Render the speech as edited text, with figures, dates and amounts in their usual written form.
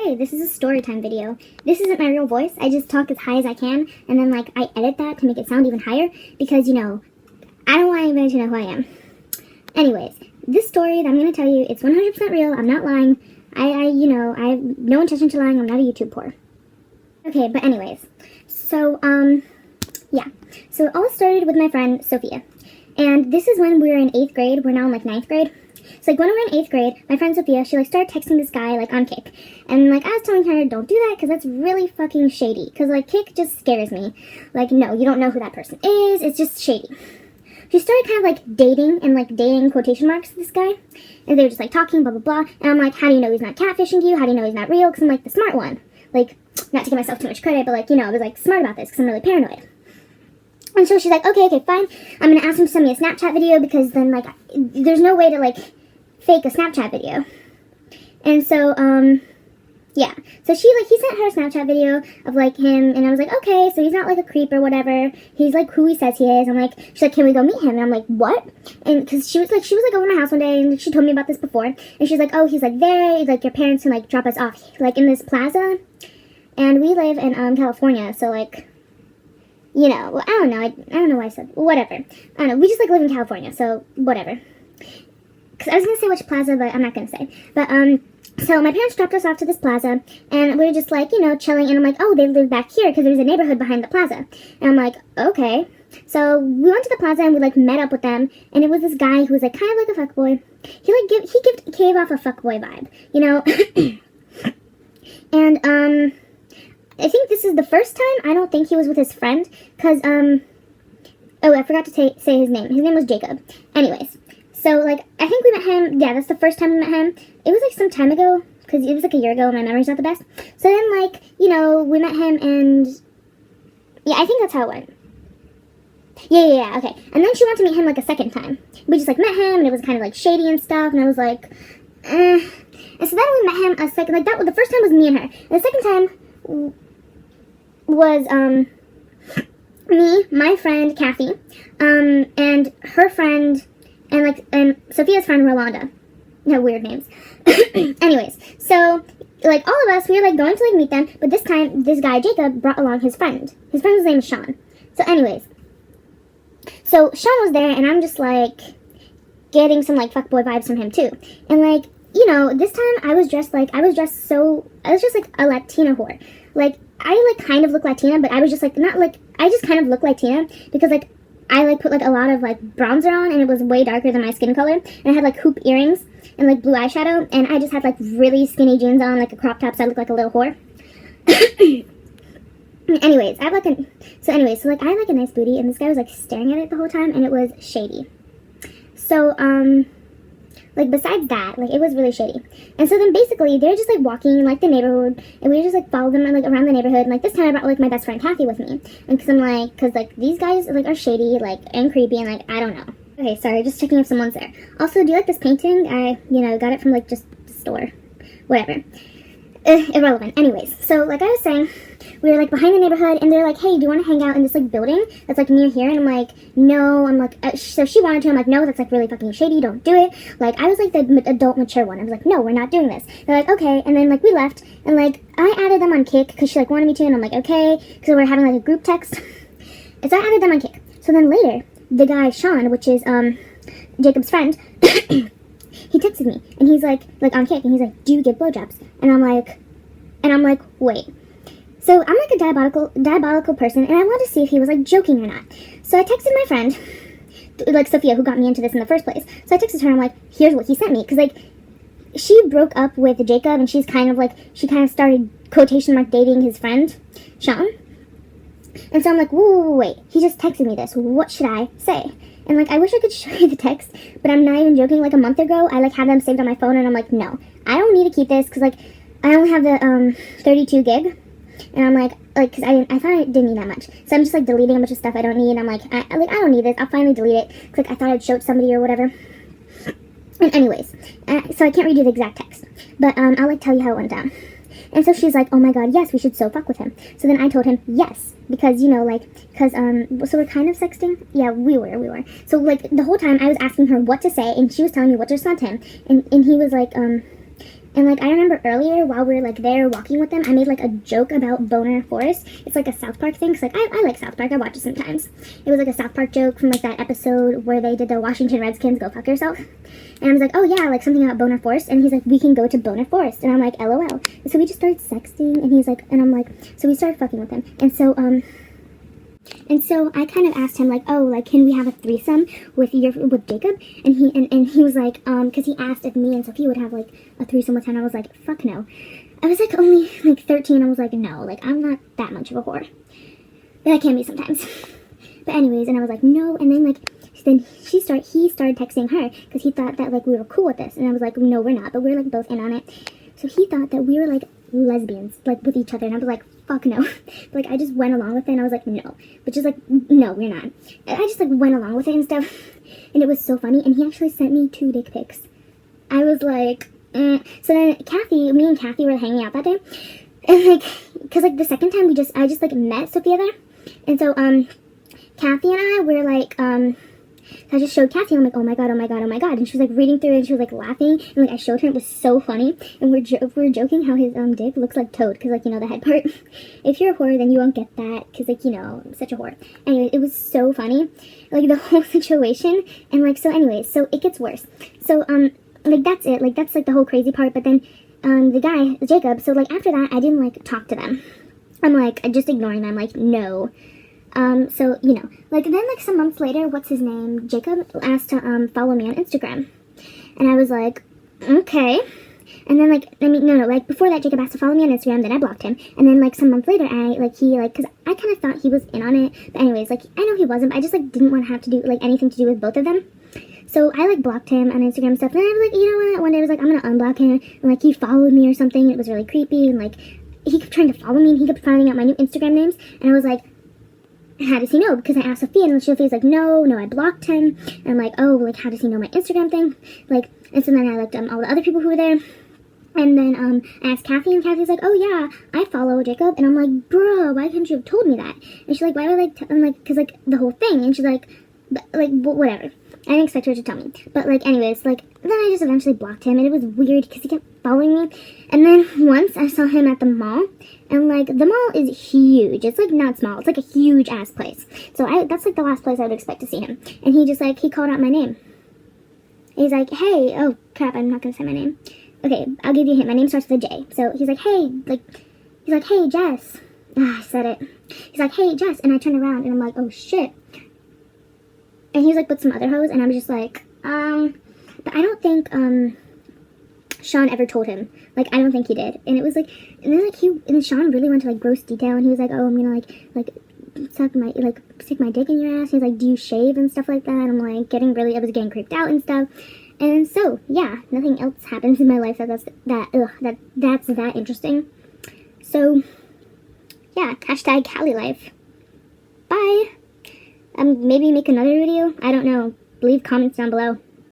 Hey, this is a story time video. This isn't my real voice. I just talk as high as I can, and then I edit that to make it sound even higher because, I don't want anybody to know who I am. Anyways, this story that I'm going to tell you, it's 100% real. I'm not lying. I have no intention to lying. I'm not a YouTube whore. Okay, but anyways. So, yeah. So it all started with my friend, Sophia. And this is when we were in 8th grade. We're now in 9th grade. So when we were in 8th grade, my friend Sophia, she started texting this guy on Kik. And I was telling her, don't do that because that's really fucking shady. Because Kik just scares me. No, you don't know who that person is. It's just shady. She started kind of dating, and dating quotation marks, this guy. And they were just talking, blah, blah, blah. And I'm how do you know he's not catfishing you? How do you know he's not real? Because I'm the smart one. Not to give myself too much credit, but I was smart about this because I'm really paranoid. And so she's okay, fine. I'm going to ask him to send me a Snapchat video because then there's no way to fake a Snapchat video. And so, yeah. So he sent her a Snapchat video of him, and I was okay, so he's not a creep or whatever. He's who he says he is. She's can we go meet him? And I'm what? And because she was over my house one day, and she told me about this before. And she's oh, he's there. He's your parents can drop us off in this plaza. And we live in California, so I don't know. I don't know why I said whatever. I don't know. We just live in California, so whatever. Because I was going to say which plaza, but I'm not going to say. But, so my parents dropped us off to this plaza, and we were just, chilling, and I'm oh, they live back here, because there's a neighborhood behind the plaza. And I'm okay. So we went to the plaza, and we, met up with them, and it was this guy who was, kind of like a fuckboy. He gave off a fuckboy vibe, And, I think this is the first time I don't think he was with his friend, because, oh, I forgot to say his name. His name was Jacob. Anyways. So, I think we met him, yeah, that's the first time we met him. It was, some time ago, because it was, a year ago, and my memory's not the best. So then, we met him, and, yeah, I think that's how it went. Yeah, okay. And then she wanted to meet him, a second time. We just, met him, and it was kind of, shady and stuff, and I was eh. And so then we met him a second, the first time was me and her. And the second time was, me, my friend, Kathy, and her friend, and Sophia's friend, Rolanda. No, weird names. Anyways, so, all of us, we were, going to, meet them, but this time, this guy, Jacob, brought along his friend. His friend's name is Sean. So, anyways, so Sean was there, and I'm just, getting some, fuckboy vibes from him, too. And, this time, I was just, a Latina whore. I, kind of look Latina, but I was just, I just kind of look Latina, because, I, put, a lot of, bronzer on, and it was way darker than my skin color, and I had, hoop earrings, and, blue eyeshadow, and I just had, really skinny jeans on, a crop top, so I looked like a little whore. Anyways, I have, I had, a nice booty, and this guy was, staring at it the whole time, and it was shady. So, besides that, it was really shady. And so then basically, they were just, walking in, the neighborhood, and we just, followed them, around the neighborhood, and, this time I brought, my best friend Kathy with me. And because I'm, these guys, are shady, and creepy, and, I don't know. Okay, sorry, just checking if someone's there. Also, do you like this painting? I, got it from, just the store. Whatever. Irrelevant. Anyways, so, I was saying, we were, behind the neighborhood, and they're hey, do you want to hang out in this, building that's, near here? And I'm no. I'm so she wanted to. I'm no, that's, really fucking shady. Don't do it. I was, the adult, mature one. I was no, we're not doing this. They're okay. And then, we left, and, I added them on Kik, because she, wanted me to, and I'm okay, because we were having, a group text. And so I added them on Kik. So then later, the guy, Sean, which is, Jacob's friend, he texted me, and he's, on Kik, and he's do you give blowjobs? And I'm wait. So I'm a diabolical person, and I wanted to see if he was joking or not. So I texted my friend, Sophia, who got me into this in the first place. So I texted her, and I'm here's what he sent me, because she broke up with Jacob, and she's kind of she kind of started quotation mark dating his friend, Sean. And so I'm wait, he just texted me this. What should I say? And I wish I could show you the text, but I'm not even joking. A month ago, I had them saved on my phone, and I'm no, I don't need to keep this, because I only have the 32 gig. And I'm because I thought I didn't need that much. So I'm just, deleting a bunch of stuff I don't need. I'm I don't need this. I'll finally delete it. Because, I thought I'd show it to somebody or whatever. And anyways, so I can't read you the exact text. But, I'll, tell you how it went down. And so she's oh my god, yes, we should so fuck with him. So then I told him, yes. Because, because, so we're kind of sexting? Yeah, we were. So, the whole time I was asking her what to say, and she was telling me what to respond to him. And he was And, like, I remember earlier while we were, like, there walking with them, I made, like, a joke about Boner Forest. It's, like, a South Park thing, because, like, I like South Park. I watch it sometimes. It was, like, a South Park joke from, like, that episode where they did the Washington Redskins Go Fuck Yourself. And I was like, oh, yeah, like, something about Boner Forest. And he's like, we can go to Boner Forest. And I'm like, LOL. And so we just started sexting, and he's like, and I'm like, so we started fucking with him. And so I kind of asked him, like, oh, like, can we have a threesome with Jacob? And he was like, because he asked if me and Sophia would have, like, a threesome with him. I was like, fuck no. I was, like, only, like, 13. I was like, no, like, I'm not that much of a whore. But I can be sometimes. But anyways, and I was like, no. And then, like, he started texting her because he thought that, like, we were cool with this. And I was like, no, we're not. But we're, like, both in on it. So he thought that we were, like, lesbians, like, with each other. And I was like, fuck no. Like, I just went along with it, and I was like, no. But just, like, no, we're not. I just, like, went along with it and stuff. And it was so funny. And he actually sent me 2 dick pics. I was like, So then me and Kathy were hanging out that day. And, like, because, like, the second time I just, like, met Sophia there. And so, Kathy and I were, like, I just showed Kathy, and I'm like, oh my god, oh my god, oh my god. And she was, like, reading through it, and she was, like, laughing. And, like, I showed her, it was so funny. And we were joking how his, dick looks like Toad, because, like, you know, the head part. If you're a whore, then you won't get that, because, like, you know, I'm such a whore. Anyway, it was so funny. Like, the whole situation. And, like, so anyways, so it gets worse. So, like, that's it. Like, that's, like, the whole crazy part. But then, the guy, Jacob, so, like, after that, I didn't, like, talk to them. I'm, like, just ignoring them, like, no. So, you know, like, then, like, some months later, what's his name? Jacob asked to, follow me on Instagram. And I was like, okay. And then, like, like, before that, Jacob asked to follow me on Instagram, then I blocked him. And then, like, some months later, because I kind of thought he was in on it. But anyways, like, I know he wasn't, but I just, like, didn't want to have to do, like, anything to do with both of them. So I, like, blocked him on Instagram and stuff. And then I was like, you know what? One day I was like, I'm gonna unblock him. And, like, he followed me or something. And it was really creepy. And, like, he kept trying to follow me, and he kept finding out my new Instagram names. And I was like, how does he know? Because I asked Sophia, and Sophia's like, no, I blocked him. And I'm like, oh, like, how does he know my Instagram thing? Like, and so then I looked all the other people who were there. And then I asked Kathy, and Kathy's like, oh, yeah, I follow Jacob. And I'm like, bro, why couldn't you have told me that? And she's like, why would I, I'm like, because, like, the whole thing. And she's like, whatever. I didn't expect her to tell me. But, like, anyways, like, then I just eventually blocked him. And it was weird because he kept following me. And then once I saw him at the mall. And, like, the mall is huge. It's, like, not small. It's, like, a huge-ass place. So that's, like, the last place I would expect to see him. And he just, like, he called out my name. He's like, hey. Oh, crap, I'm not going to say my name. Okay, I'll give you a hint. My name starts with a J. So he's like, hey. He's like, hey, Jess. I said it. He's like, hey, Jess. And I turned around, and I'm like, oh, shit. And he's, like, with some other hoes. And I'm just like, But I don't think, Sean ever told him. Like, I don't think he did. And it was, like, and then, like, and then Sean really went to, like, gross detail, and he was like, oh, I'm gonna, like, stick my dick in your ass. He's like, do you shave and stuff like that? And I'm, like, I was getting creeped out and stuff. And so, yeah, nothing else happens in my life that's that interesting. So, yeah, hashtag Cali life. Bye! Maybe make another video? I don't know. Leave comments down below.